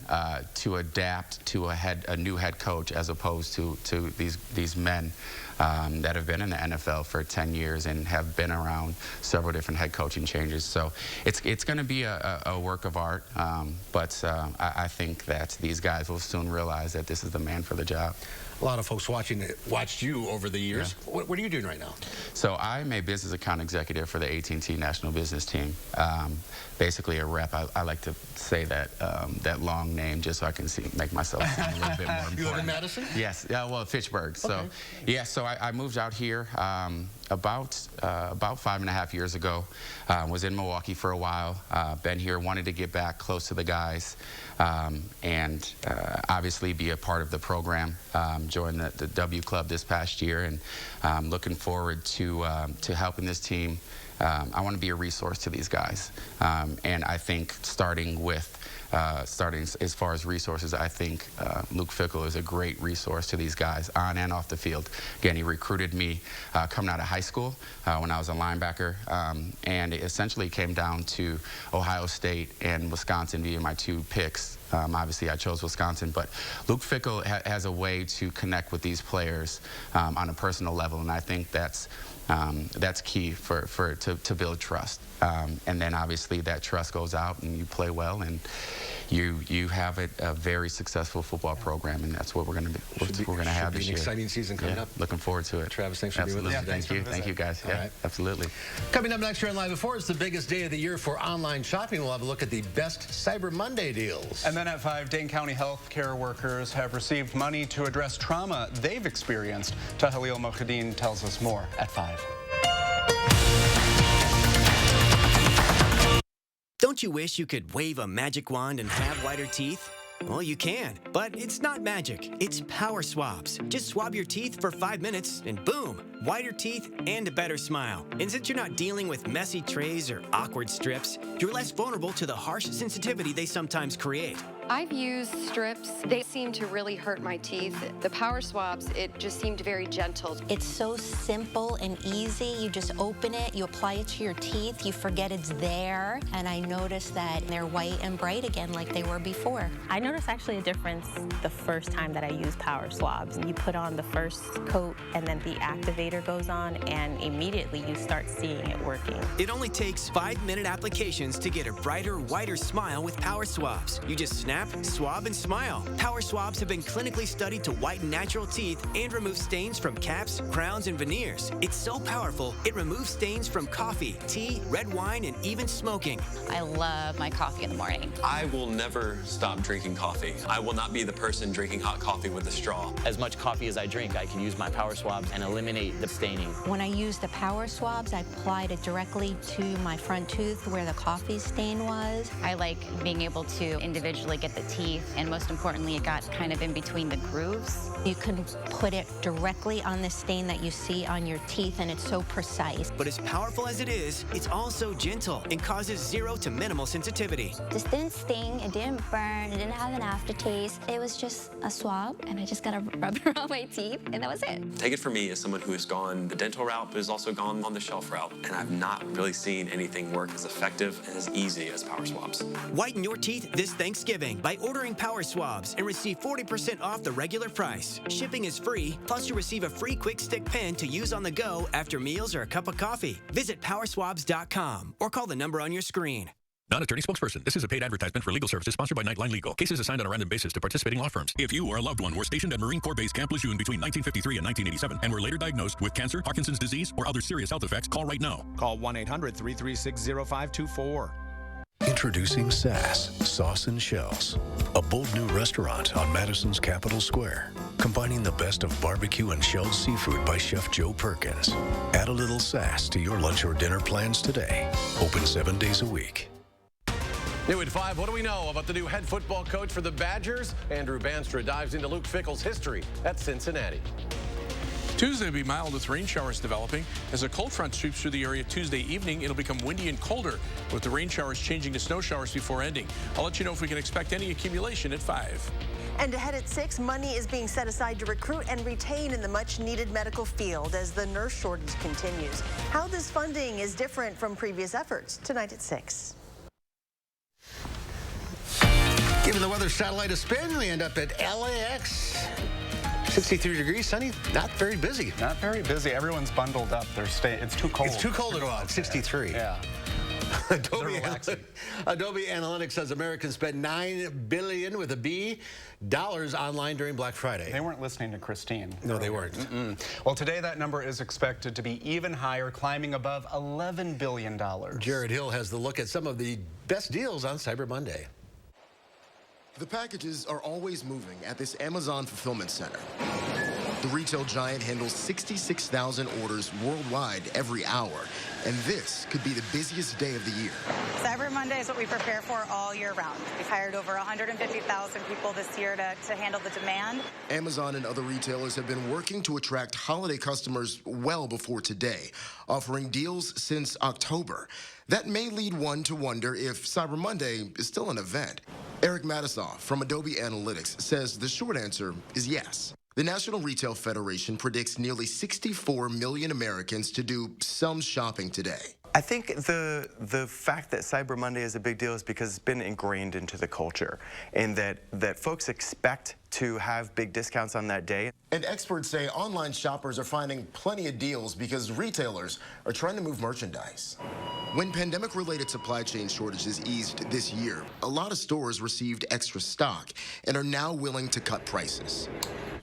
to adapt to a new head coach as opposed to these men that have been in the NFL for 10 years and have been around several different head coaching changes. So it's going to be a work of art, but I think that these guys will soon realize that this is the man for the job. A lot of folks watched you over the years. Yeah. What are you doing right now? So I'm a business account executive for the AT&T National Business Team. Basically a rep. I like to say that long name just so I can make myself sound a little bit more important. You live in Madison? Yes. Well, Fitchburg. So okay. Yeah. So I moved out here about 5.5 years ago. Was in Milwaukee for a while. Been here. Wanted to get back close to the guys, and obviously be a part of the program. Joined the W Club this past year, and looking forward to helping this team. I want to be a resource to these guys, and I think starting as far as resources, I think Luke Fickell is a great resource to these guys on and off the field. Again, he recruited me coming out of high school when I was a linebacker, and it essentially came down to Ohio State and Wisconsin being my two picks. Obviously, I chose Wisconsin, but Luke Fickell has a way to connect with these players on a personal level, and I think that's key to build trust. And then obviously that trust goes out and you play well, and you have a very successful football program, and that's what we're going to have this year. An exciting season coming up. Looking forward to it. Travis, thanks for being with us today. Thank you guys. All right. Absolutely. Coming up next year on Live at 4, it's the biggest day of the year for online shopping. We'll have a look at the best Cyber Monday deals. And then at 5, Dane County health care workers have received money to address trauma they've experienced. Tahalil Mohadeen tells us more at 5. Don't you wish you could wave a magic wand and have whiter teeth? Well, you can, but it's not magic. It's power swabs. Just swab your teeth for 5 minutes and boom, whiter teeth and a better smile. And since you're not dealing with messy trays or awkward strips, you're less vulnerable to the harsh sensitivity they sometimes create. I've used strips. They seem to really hurt my teeth. The power swabs, it just seemed very gentle. It's so simple and easy. You just open it, you apply it to your teeth, you forget it's there, and I noticed that they're white and bright again like they were before. I noticed actually a difference the first time that I used power swabs. You put on the first coat and then the activator activator goes on, and immediately you start seeing it working. It only takes 5-minute applications to get a brighter, whiter smile with Power Swabs. You just snap, swab, and smile. Power Swabs have been clinically studied to whiten natural teeth and remove stains from caps, crowns, and veneers. It's so powerful, it removes stains from coffee, tea, red wine, and even smoking. I love my coffee in the morning. I will never stop drinking coffee. I will not be the person drinking hot coffee with a straw. As much coffee as I drink, I can use my Power Swabs and eliminate the staining. When I use the Power Swabs, I applied it directly to my front tooth where the coffee stain was. I like being able to individually get the teeth, and most importantly, it got kind of in between the grooves. You can put it directly on the stain that you see on your teeth, and it's so precise. But as powerful as it is, it's also gentle and causes 0 to minimal sensitivity. This didn't sting, it didn't burn, it didn't have an aftertaste. It was just a swab, and I just got to rub it on my teeth, and that was it. Take it from me as someone who has gone the dental route, but has also gone on the shelf route, and I've not really seen anything work as effective and as easy as Power Swabs. Whiten your teeth this Thanksgiving by ordering Power Swabs and receive 40% off the regular price. Shipping is free, plus you receive a free quick stick pen to use on the go after meals or a cup of coffee. Visit powerswabs.com or call the number on your screen. Non-attorney spokesperson. This is a paid advertisement for legal services sponsored by Nightline Legal. Cases assigned on a random basis to participating law firms. If you or a loved one were stationed at Marine Corps Base Camp Lejeune between 1953 and 1987 and were later diagnosed with cancer, Parkinson's disease, or other serious health effects, call right now. Call 1-800-336-0524. Introducing Sass, Sauce and Shells, a bold new restaurant on Madison's Capitol Square, combining the best of barbecue and shelled seafood by Chef Joe Perkins. Add a little sass to your lunch or dinner plans today. Open 7 days a week. New at 5, what do we know about the new head football coach for the Badgers? Andrew Banstra dives into Luke Fickell's history at Cincinnati. Tuesday will be mild with rain showers developing. As a cold front sweeps through the area Tuesday evening, it'll become windy and colder, with the rain showers changing to snow showers before ending. I'll let you know if we can expect any accumulation at 5. And ahead at 6, money is being set aside to recruit and retain in the much-needed medical field as the nurse shortage continues. How this funding is different from previous efforts, tonight at 6. Giving the weather satellite a spin, we end up at LAX. 63 degrees, sunny, not very busy. Not very busy. Everyone's bundled up. It's too cold. It's too cold to go out, 63. Yeah. Adobe Analytics says Americans spent $9 billion with a B dollars online during Black Friday. They weren't listening to Christine. No, they weren't. Well, today that number is expected to be even higher, climbing above $11 billion. Jared Hill has the look at some of the best deals on Cyber Monday. The packages are always moving at this Amazon fulfillment center. The retail giant handles 66,000 orders worldwide every hour, and this could be the busiest day of the year. Cyber Monday is what we prepare for all year round. We've hired over 150,000 people this year to handle the demand. Amazon and other retailers have been working to attract holiday customers well before today, offering deals since October. That may lead one to wonder if Cyber Monday is still an event. Eric Madison from Adobe Analytics says the short answer is yes. The National Retail Federation predicts nearly 64 million Americans to do some shopping today. I think the fact that Cyber Monday is a big deal is because it's been ingrained into the culture, and that folks expect to have big discounts on that day. And experts say online shoppers are finding plenty of deals because retailers are trying to move merchandise. When pandemic-related supply chain shortages eased this year, a lot of stores received extra stock and are now willing to cut prices.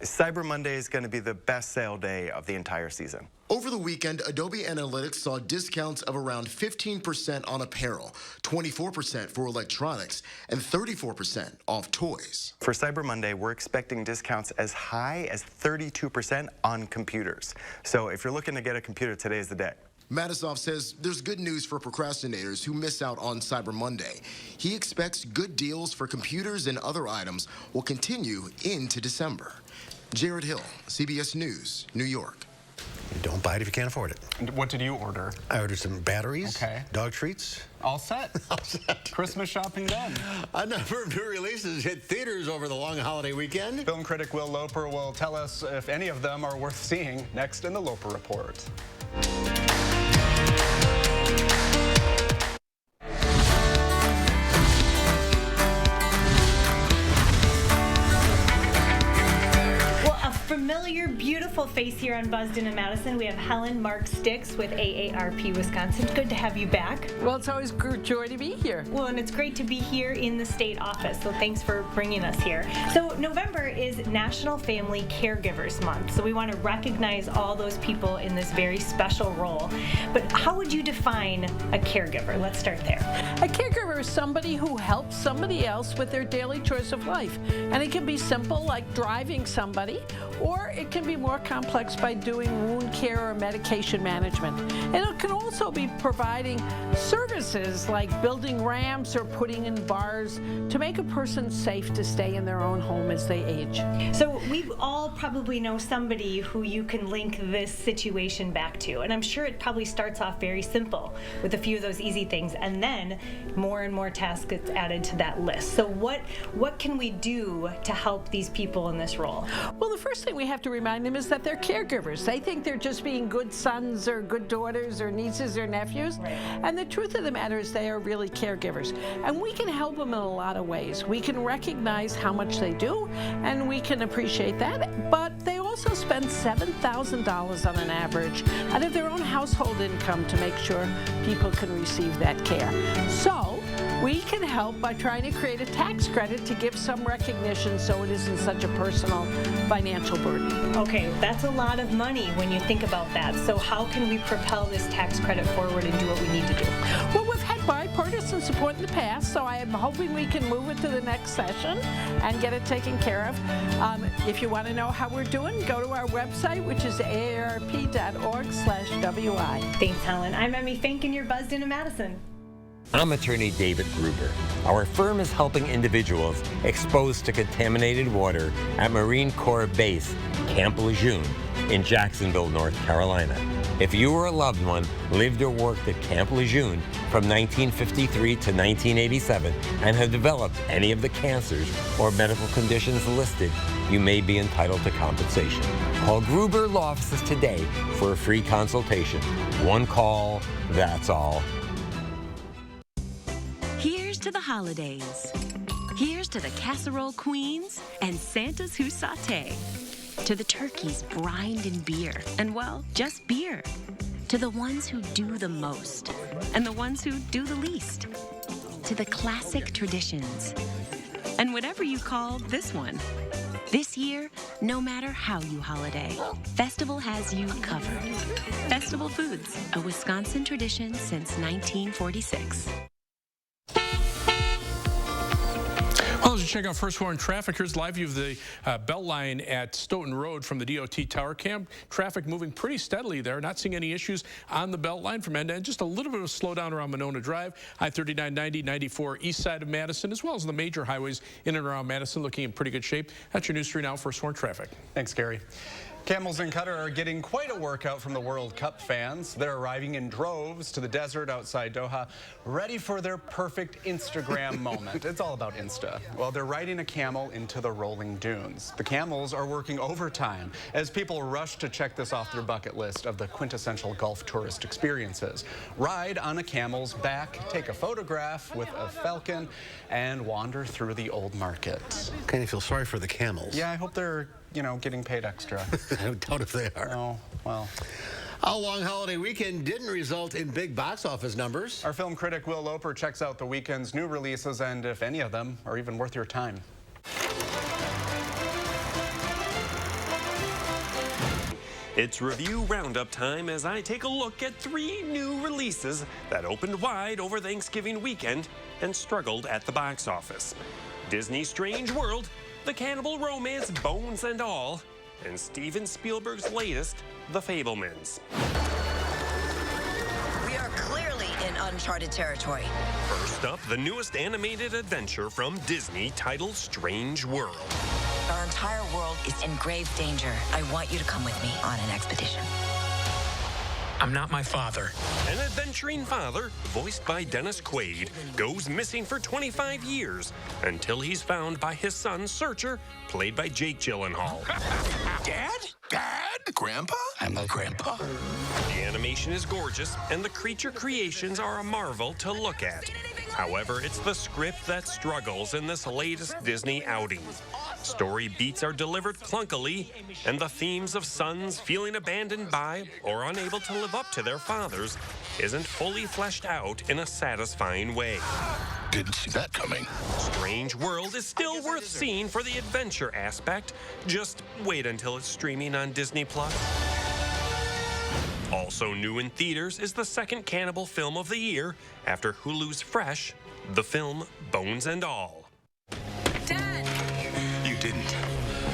Cyber Monday is going to be the best sale day of the entire season. Over the weekend, Adobe Analytics saw discounts of around 15% on apparel, 24% for electronics, and 34% off toys. For Cyber Monday, we're expecting discounts as high as 32% on computers. So if you're looking to get a computer, today is the day. Matisoff says there's good news for procrastinators who miss out on Cyber Monday. He expects good deals for computers and other items will continue into December. Jared Hill, CBS News, New York. Don't buy it if you can't afford it. And what did you order? I ordered some batteries, okay, dog treats. All set. All set. Christmas shopping done. A number of new releases hit theaters over the long holiday weekend. Film critic Will Loper will tell us if any of them are worth seeing next in the Loper Report. familiar, beautiful face here on Buzzed In Madison. We have Helen Mark Sticks with AARP Wisconsin. Good to have you back. Well, it's always a joy to be here. Well, and it's great to be here in the state office, so thanks for bringing us here. So November is National Family Caregivers Month, so we want to recognize all those people in this very special role. But how would you define a caregiver? Let's start there. A caregiver is somebody who helps somebody else with their daily chores of life. And it can be simple, like driving somebody, or it can be more complex by doing wound care or medication management. And it can also be providing services like building ramps or putting in bars to make a person safe to stay in their own home as they age. So we all probably know somebody who you can link this situation back to, and I'm sure it probably starts off very simple with a few of those easy things, and then more and more tasks get added to that list. So what can we do to help these people in this role? Well, the first thing we have to remind them is that they're caregivers. They think they're just being good sons or good daughters or nieces or nephews. Right. And the truth of the matter is they are really caregivers. And we can help them in a lot of ways. We can recognize how much they do, and we can appreciate that. But they also spend $7,000 on an average out of their own household income to make sure people can receive that care. So we can help by trying to create a tax credit to give some recognition so it isn't such a personal financial burden. Okay, that's a lot of money when you think about that. So how can we propel this tax credit forward and do what we need to do? Well, we've had bipartisan support in the past, so I am hoping we can move it to the next session and get it taken care of. If you want to know how we're doing, go to our website, which is aarp.org/WI. Thanks, Helen. I'm Emmy Fink, and you're Buzzed Into Madison. I'm attorney David Gruber. Our firm is helping individuals exposed to contaminated water at Marine Corps Base Camp Lejeune in Jacksonville, North Carolina. If you or a loved one lived or worked at Camp Lejeune from 1953 to 1987 and have developed any of the cancers or medical conditions listed, you may be entitled to compensation. Call Gruber Law Offices today for a free consultation. One call, that's all. Here's to the holidays. Here's to the casserole queens and Santas who saute. To the turkeys brined in beer, and well, just beer. To the ones who do the most, and the ones who do the least. To the classic traditions, and whatever you call this one. This year, no matter how you holiday, Festival has you covered. Festival Foods, a Wisconsin tradition since 1946. Well, as you check out First Warn Traffic, here's live view of the belt line at Stoughton Road from the DOT Tower Camp. Traffic moving pretty steadily there. Not seeing any issues on the belt line from end to end. Just a little bit of a slowdown around Monona Drive, I-39, 90, 94 east side of Madison, as well as the major highways in and around Madison looking in pretty good shape. That's your News 3 Now First Warn Traffic. Thanks, Gary. Camels in Qatar are getting quite a workout from the World Cup fans. They're arriving in droves to the desert outside Doha, ready for their perfect Instagram moment. It's all about Insta. Well, they're riding a camel into the rolling dunes. The camels are working overtime as people rush to check this off their bucket list of the quintessential Gulf tourist experiences. Ride on a camel's back, take a photograph with a falcon, and wander through the old market. Kind of feel sorry for the camels. Yeah, I hope they're, getting paid extra. I doubt if they are. Oh, well. A long holiday weekend didn't result in big box office numbers. Our film critic Will Loper checks out the weekend's new releases and if any of them are even worth your time. It's review roundup time as I take a look at 3 new releases that opened wide over Thanksgiving weekend and struggled at the box office. Disney's Strange World, The Cannibal Romance, Bones and All, and Steven Spielberg's latest, The Fabelmans. We are clearly in uncharted territory. First up, the newest animated adventure from Disney titled Strange World. Our entire world is in grave danger. I want you to come with me on an expedition. I'm not my father. An adventuring father, voiced by Dennis Quaid, goes missing for 25 years until he's found by his son, Searcher, played by Jake Gyllenhaal. Dad? Dad? Grandpa? I'm a grandpa. The animation is gorgeous, and the creature creations are a marvel to look at. However, it's the script that struggles in this latest Disney outing. Story beats are delivered clunkily, and the themes of sons feeling abandoned by or unable to live up to their fathers isn't fully fleshed out in a satisfying way. Didn't see that coming. Strange World is still worth seeing for the adventure aspect. Just wait until it's streaming on Disney+. Also new in theaters is the second cannibal film of the year after Hulu's Fresh, the film Bones and All. Dad! You didn't.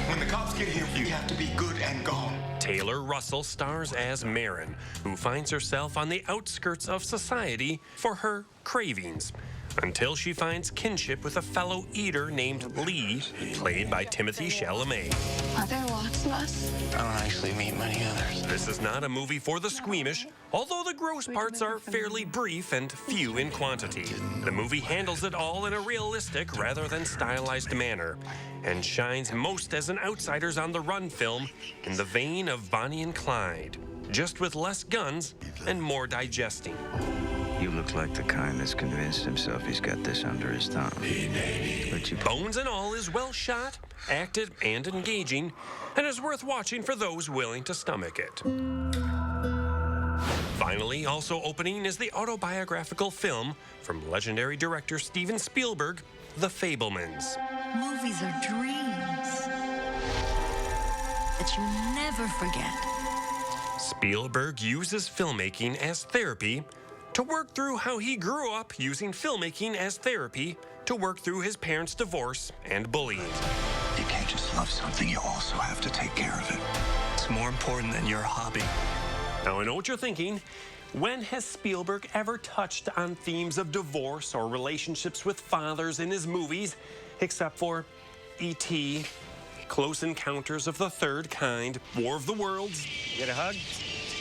When the cops get here, you have to be good and gone. Taylor Russell stars as Marin, who finds herself on the outskirts of society for her cravings, until she finds kinship with a fellow eater named Lee, played by Timothée Chalamet. Are there lots of us? I don't actually meet many others. This is not a movie for the squeamish, although the gross parts are fairly brief and few in quantity. The movie handles it all in a realistic rather than stylized manner, and shines most as an outsiders on the run film in the vein of Bonnie and Clyde, just with less guns and more digesting. You look like the kind that's convinced himself he's got this under his thumb. Bones and All is well shot, acted, and engaging, and is worth watching for those willing to stomach it. Finally, also opening is the autobiographical film from legendary director Steven Spielberg, The Fabelmans. Movies are dreams that you never forget. Spielberg uses filmmaking as therapy to work through how he grew up using filmmaking as therapy to work through his parents' divorce and bullying. You can't just love something, you also have to take care of it. It's more important than your hobby. Now, I know what you're thinking. When has Spielberg ever touched on themes of divorce or relationships with fathers in his movies, except for E.T., Close Encounters of the Third Kind, War of the Worlds, Get a Hug,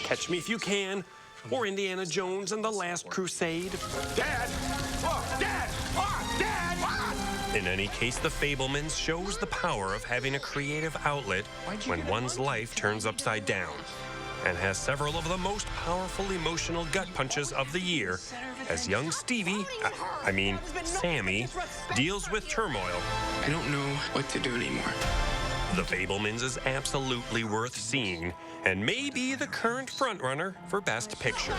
Catch Me If You Can, or Indiana Jones and the Last Crusade? Dad! Oh, Dad! Oh, Dad! Ah! In any case, The Fabelmans shows the power of having a creative outlet when one's life turns upside down, and has several of the most powerful emotional gut punches of the year as young Sammy, deals with turmoil. I don't know what to do anymore. The Fabelmans is absolutely worth seeing and may be the current frontrunner for Best Picture.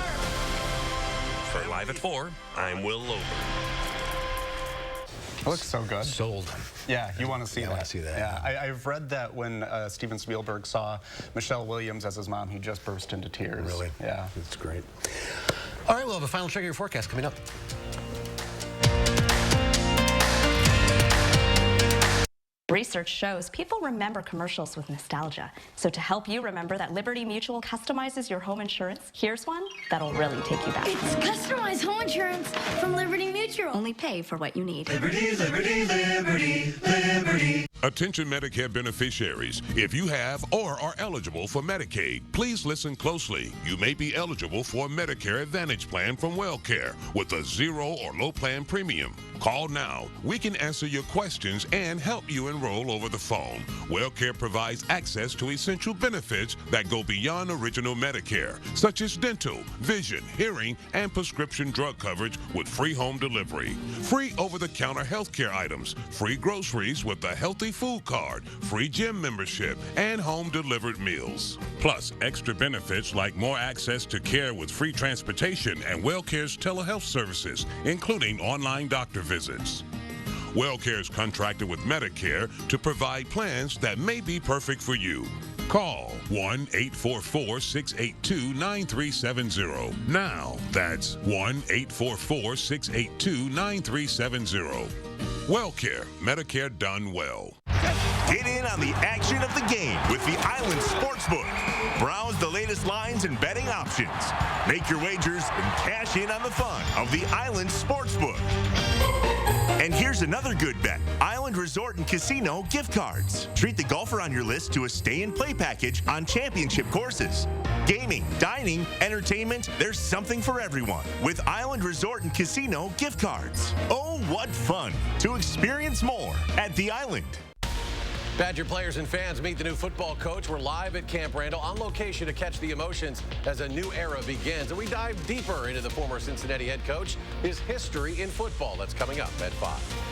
For Live at 4, I'm Will Lober. It looks so good. Sold. Yeah, you want to see that. I want to see that. Yeah, I've read that when Steven Spielberg saw Michelle Williams as his mom, he just burst into tears. Really? Yeah. That's great. All right, we'll have a final check of your forecast coming up. Research shows people remember commercials with nostalgia. So to help you remember that Liberty Mutual customizes your home insurance, here's one that'll really take you back. It's customized home insurance from Liberty Mutual. Only pay for what you need. Liberty, Liberty, Liberty, Liberty. Attention Medicare beneficiaries. If you have or are eligible for Medicaid, please listen closely. You may be eligible for a Medicare Advantage plan from WellCare with a zero or low plan premium. Call now. We can answer your questions and help you enroll over the phone. WellCare provides access to essential benefits that go beyond original Medicare, such as dental, vision, hearing, and prescription drug coverage with free home delivery, free over-the-counter healthcare items, free groceries with a healthy food card, free gym membership, and home-delivered meals. Plus, extra benefits like more access to care with free transportation and WellCare's telehealth services, including online doctor visits. WellCare is contracted with Medicare to provide plans that may be perfect for you. Call 1-844-682-9370. Now, that's 1-844-682-9370. WellCare, Medicare done well. Get in on the action of the game with the Island Sportsbook. Browse the latest lines and betting options. Make your wagers and cash in on the fun of the Island Sportsbook. And here's another good bet. Island Resort and Casino gift cards. Treat the golfer on your list to a stay and play package on championship courses. Gaming, dining, entertainment, there's something for everyone with Island Resort and Casino gift cards. Oh, what fun to experience more at the Island. Badger players and fans meet the new football coach. We're live at Camp Randall on location to catch the emotions as a new era begins. And we dive deeper into the former Cincinnati head coach, his history in football. That's coming up at 5.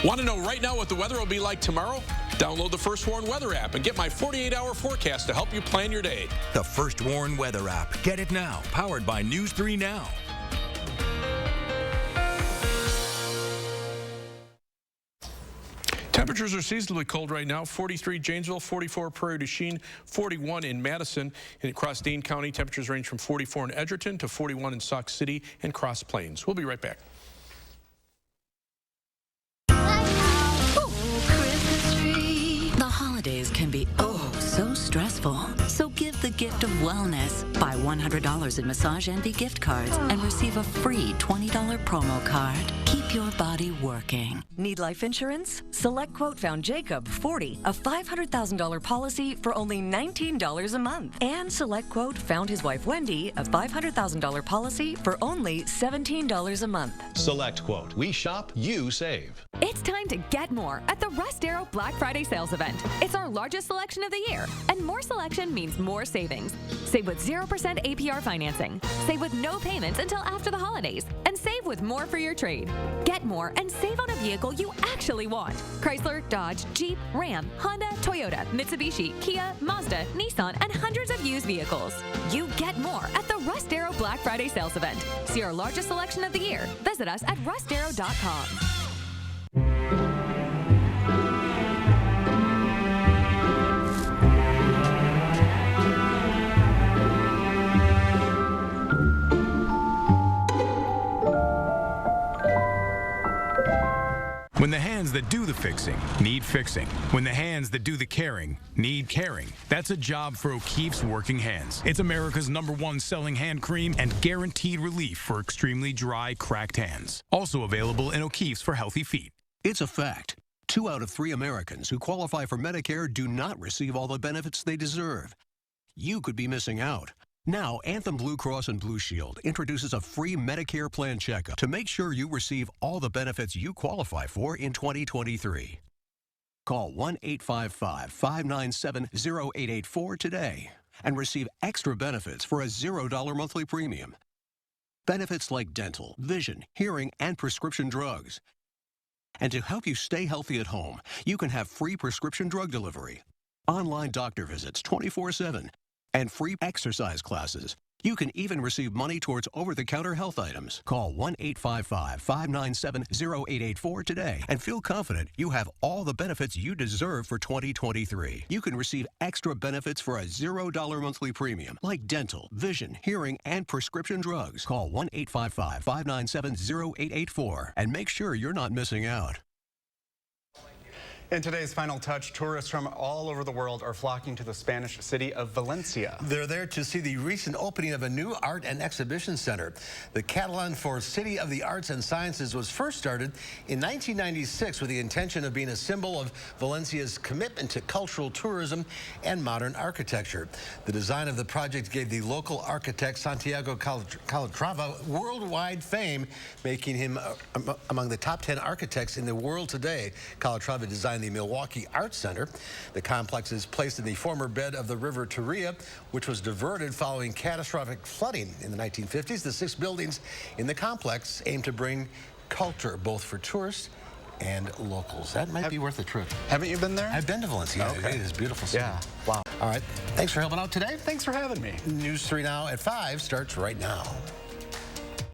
Want to know right now what the weather will be like tomorrow? Download the First Warn Weather app and get my 48-hour forecast to help you plan your day. The First Warn Weather app. Get it now. Powered by News 3 Now. Temperatures are seasonably cold right now. 43 Janesville, 44 Prairie du Chien, 41 in Madison. And across Dane County, temperatures range from 44 in Edgerton to 41 in Sauk City and Cross Plains. We'll be right back. The holidays can be so stressful. So give the gift of wellness. Buy $100 in Massage Envy gift cards and receive a free $20 promo card. Keep your body working. Need life insurance? Select Quote found Jacob, 40, a $500,000 policy for only $19 a month. And Select Quote found his wife Wendy, a $500,000 policy for only $17 a month. Select Quote. We shop, you save. It's time to get more at the Rust Arrow Black Friday sales event. It's our largest selection of the year, and more selection means more savings. Save with 0% APR financing. Save with no payments until after the holidays. And save with more for your trade. Get more and save on a vehicle you actually want. Chrysler, Dodge, Jeep, Ram, Honda, Toyota, Mitsubishi, Kia, Mazda, Nissan, and hundreds of used vehicles. You get more at the Rust Arrow Black Friday sales event. See our largest selection of the year. Visit us at rustarrow.com. When the hands that do the fixing need fixing. When the hands that do the caring need caring. That's a job for O'Keeffe's Working Hands. It's America's #1 selling hand cream and guaranteed relief for extremely dry, cracked hands. Also available in O'Keeffe's for healthy feet. It's a fact. 2 out of 3 Americans who qualify for Medicare do not receive all the benefits they deserve. You could be missing out. Now, Anthem Blue Cross and Blue Shield introduces a free Medicare plan checkup to make sure you receive all the benefits you qualify for in 2023. Call 1-855-597-0884 today and receive extra benefits for a $0 monthly premium. Benefits like dental, vision, hearing, and prescription drugs. And to help you stay healthy at home, you can have free prescription drug delivery, online doctor visits 24/7, and free exercise classes. You can even receive money towards over-the-counter health items. Call 1-855-597-0884 today and feel confident you have all the benefits you deserve for 2023. You can receive extra benefits for a $0 monthly premium, like dental, vision, hearing, and prescription drugs. Call 1-855-597-0884 and make sure you're not missing out. In today's Final Touch, tourists from all over the world are flocking to the Spanish city of Valencia. They're there to see the recent opening of a new art and exhibition center. The Catalan for City of the Arts and Sciences was first started in 1996 with the intention of being a symbol of Valencia's commitment to cultural tourism and modern architecture. The design of the project gave the local architect Santiago Calatrava worldwide fame, making him among the top 10 architects in the world today. Calatrava designed the Milwaukee Arts Center. The complex is placed in the former bed of the River Turia, which was diverted following catastrophic flooding in the 1950s. The 6 buildings in the complex aim to bring culture both for tourists and locals. That might be worth a trip. Haven't you been there? I've been to Valencia. Okay. It is beautiful city. Yeah. Wow. All right. Thanks for helping out today. Thanks for having me. News 3 Now at 5 starts right now.